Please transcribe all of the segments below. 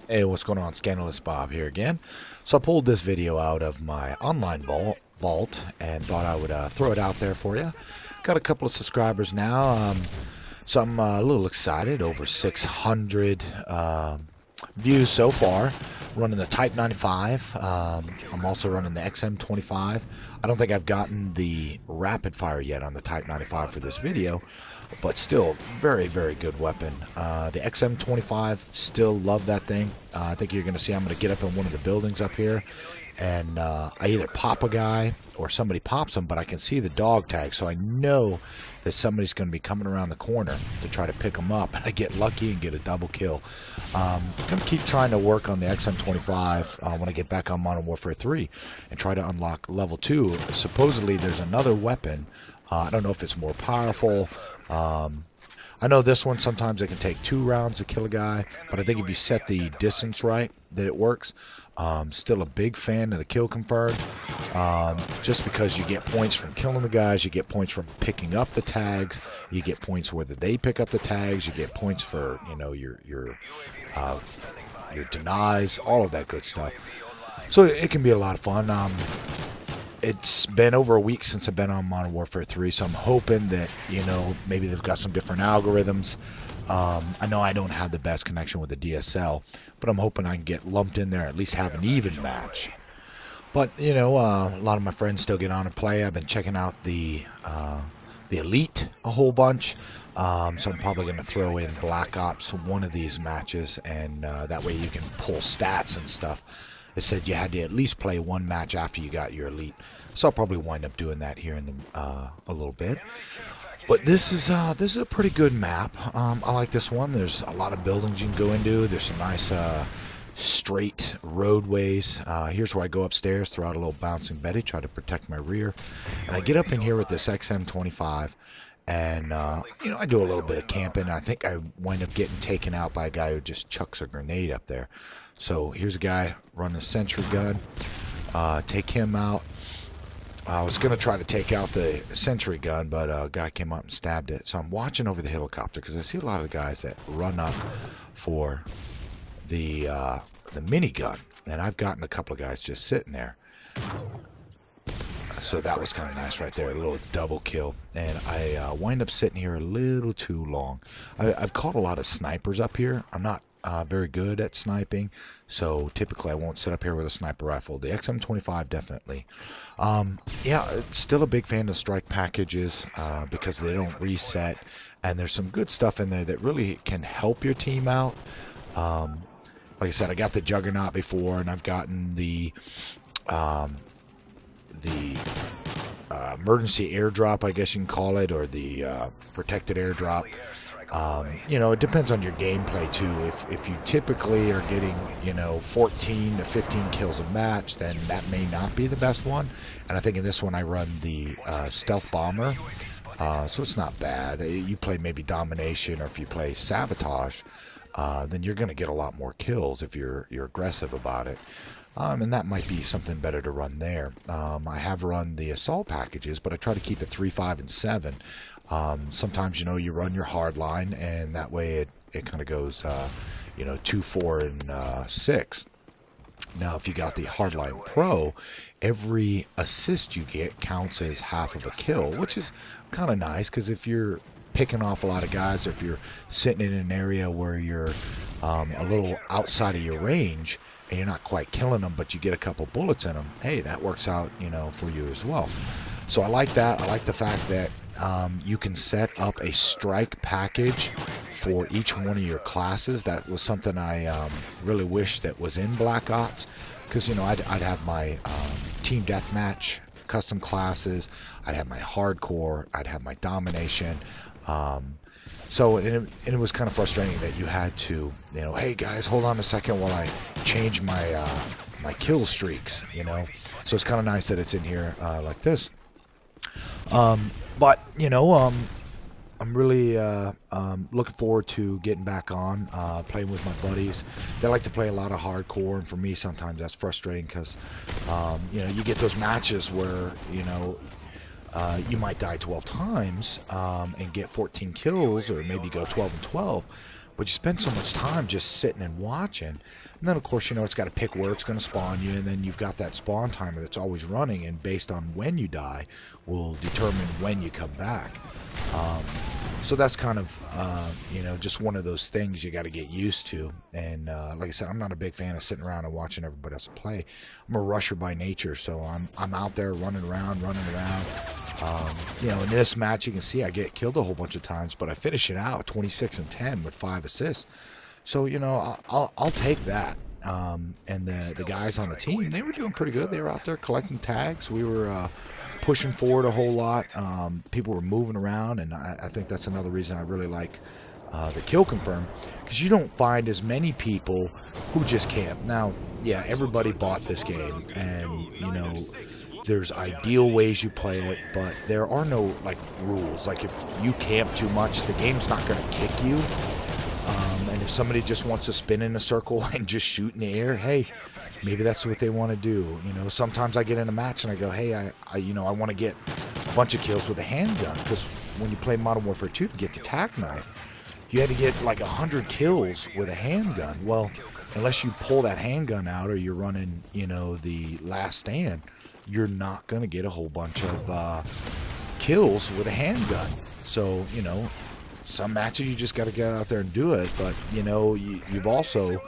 Hey, what's going on? Scandalous Bob here again. So I pulled this video out of my online vault and thought I would throw it out there for you. Got a couple of subscribers now, so I'm a little excited. Over 600 views so far. Running the Type 95. I'm also running the XM25. I don't think I've gotten the rapid fire yet on the Type 95 for this video, but still very, very good weapon. The XM25, still love that thing. I think you're going to see I'm going to get up in one of the buildings up here, and I either pop a guy or somebody pops him, but I can see the dog tag, so I know that somebody's going to be coming around the corner to try to pick him up, and I get lucky and get a double kill. I'm going to keep trying to work on the XM25 when I get back on Modern Warfare 3 and try to unlock level 2. Supposedly there's another weapon. I don't know if it's more powerful. I know this one, sometimes it can take 2 rounds to kill a guy, but I think if you set the distance right, that it works. Still a big fan of the kill confirmed, just because you get points from killing the guys, you get points from picking up the tags, you get points whether they pick up the tags, you get points for, you know, your denies, all of that good stuff. So it can be a lot of fun. It's been over a week since I've been on Modern Warfare 3, so I'm hoping that, you know, maybe they've got some different algorithms. I know I don't have the best connection with the DSL, but I'm hoping I can get lumped in there, at least have an even match. But, you know, a lot of my friends still get on and play. I've been checking out the Elite a whole bunch, so I'm probably going to throw in Black Ops one of these matches, and that way you can pull stats and stuff. It said you had to at least play one match after you got your Elite, so I'll probably wind up doing that here in the, a little bit. But this is a pretty good map. I like this one. There's a lot of buildings you can go into. There's some nice straight roadways. Here's where I go upstairs, throw out a little bouncing Betty, try to protect my rear, and I get up in here with this XM25, and you know, I do a little bit of camping. I think I wind up getting taken out by a guy who just chucks a grenade up there. So here's a guy running a sentry gun. Take him out. I was going to try to take out the sentry gun, but a guy came up and stabbed it. So I'm watching over the helicopter because I see a lot of guys that run up for the minigun, and I've gotten a couple of guys just sitting there. So that was kind of nice right there, a little double kill. And I wind up sitting here a little too long. I've caught a lot of snipers up here. I'm not very good at sniping, so typically I won't sit up here with a sniper rifle. The XM25 definitely. Yeah, still a big fan of strike packages because they don't reset, and there's some good stuff in there that really can help your team out. Like I said, I got the Juggernaut before, and I've gotten the emergency airdrop, I guess you can call it, or the protected airdrop. You know, it depends on your gameplay too. If you typically are getting, you know, 14 to 15 kills a match, then that may not be the best one. And I think in this one I run the stealth bomber, so it's not bad. You play maybe domination, or if you play sabotage, then you're going to get a lot more kills if you're aggressive about it. And that might be something better to run there. I have run the assault packages, but I try to keep it 3, 5, and 7. Sometimes, you know, you run your hard line, and that way it kind of goes, you know, 2, 4, and 6. Now, if you got the Hardline Pro, every assist you get counts as half of a kill, which is kind of nice, because if you're picking off a lot of guys, or if you're sitting in an area where you're a little outside of your range, and you're not quite killing them, but you get a couple bullets in them, hey, that works out, you know, for you as well. So I like that. I like the fact that you can set up a strike package for each one of your classes. That was something I really wish that was in Black Ops, because, you know, I'd have my team deathmatch custom classes, I'd have my hardcore, I'd have my domination. So it was kind of frustrating that you had to, you know, hey guys, hold on a second while I change my my kill streaks, you know. So it's kind of nice that it's in here like this. But you know, I'm really looking forward to getting back on playing with my buddies. They like to play a lot of hardcore, and for me sometimes that's frustrating because you know, you get those matches where, you know, you might die 12 times and get 14 kills, or maybe go 12 and 12. but you spend so much time just sitting and watching. And then, of course, you know, it's got to pick where it's going to spawn you, and then you've got that spawn timer that's always running, and based on when you die will determine when you come back. So that's kind of, you know, just one of those things you got to get used to. And like I said, I'm not a big fan of sitting around and watching everybody else play. I'm a rusher by nature, so I'm out there running around. You know, in this match, you can see I get killed a whole bunch of times, but I finish it out 26-10 with 5 assists. So, you know, I'll take that. And the guys on the team, they were doing pretty good. They were out there collecting tags. We were pushing forward a whole lot. People were moving around, and I think that's another reason I really like the kill confirm, because you don't find as many people who just camp. Now, yeah, everybody bought this game, and, you know, there's ideal ways you play it, but there are no, like, rules. Like, if you camp too much, the game's not going to kick you. And if somebody just wants to spin in a circle and just shoot in the air, hey, maybe that's what they want to do. You know, sometimes I get in a match and I go, hey, you know, I want to get a bunch of kills with a handgun, because when you play Modern Warfare 2 to get the tac knife, you had to get like 100 kills with a handgun. Well, unless you pull that handgun out or you're running, you know, the last stand, you're not going to get a whole bunch of kills with a handgun. So, you know, some matches you just got to get out there and do it, but, you know, you've also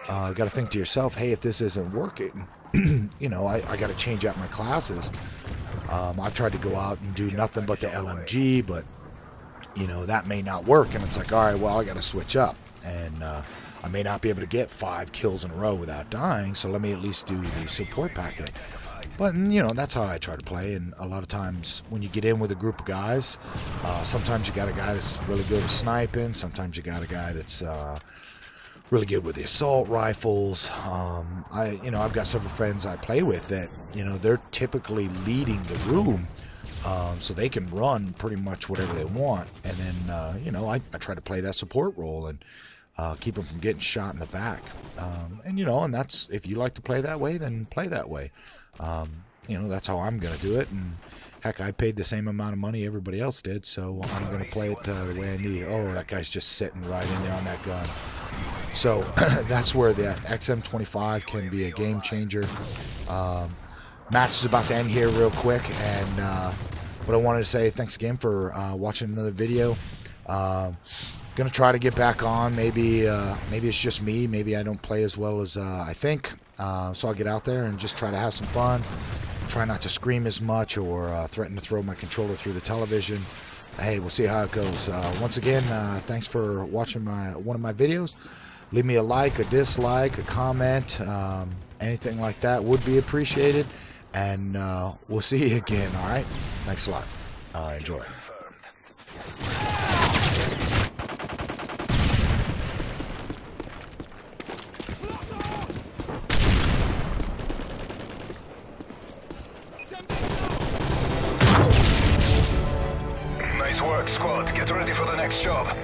got to think to yourself, hey, if this isn't working, you know, I got to change out my classes. I've tried to go out and do nothing but the LMG, but, you know, that may not work, and it's like, all right, well, I got to switch up, and I may not be able to get 5 kills in a row without dying, so let me at least do the support packet. But, you know, that's how I try to play, and a lot of times when you get in with a group of guys, sometimes you got a guy that's really good at sniping, sometimes you got a guy that's really good with the assault rifles. You know, I've got several friends I play with that, you know, they're typically leading the room, so they can run pretty much whatever they want, and then, you know, I try to play that support role and keep them from getting shot in the back. And, you know, and that's, if you like to play that way, then play that way. You know, that's how I'm going to do it, and heck, I paid the same amount of money everybody else did, so I'm going to play it the way I need it. Oh, that guy's just sitting right in there on that gun. So that's where the XM25 can be a game changer. Match is about to end here real quick, and what I wanted to say, thanks again for watching another video. Gonna try to get back on. Maybe it's just me. Maybe I don't play as well as I think. So I'll get out there and just try to have some fun. Try not to scream as much or threaten to throw my controller through the television. Hey, we'll see how it goes. Once again, thanks for watching one of my videos. Leave me a like, a dislike, a comment, anything like that would be appreciated. And we'll see you again. All right. Thanks a lot. Enjoy. Nice work, squad. Get ready for the next job.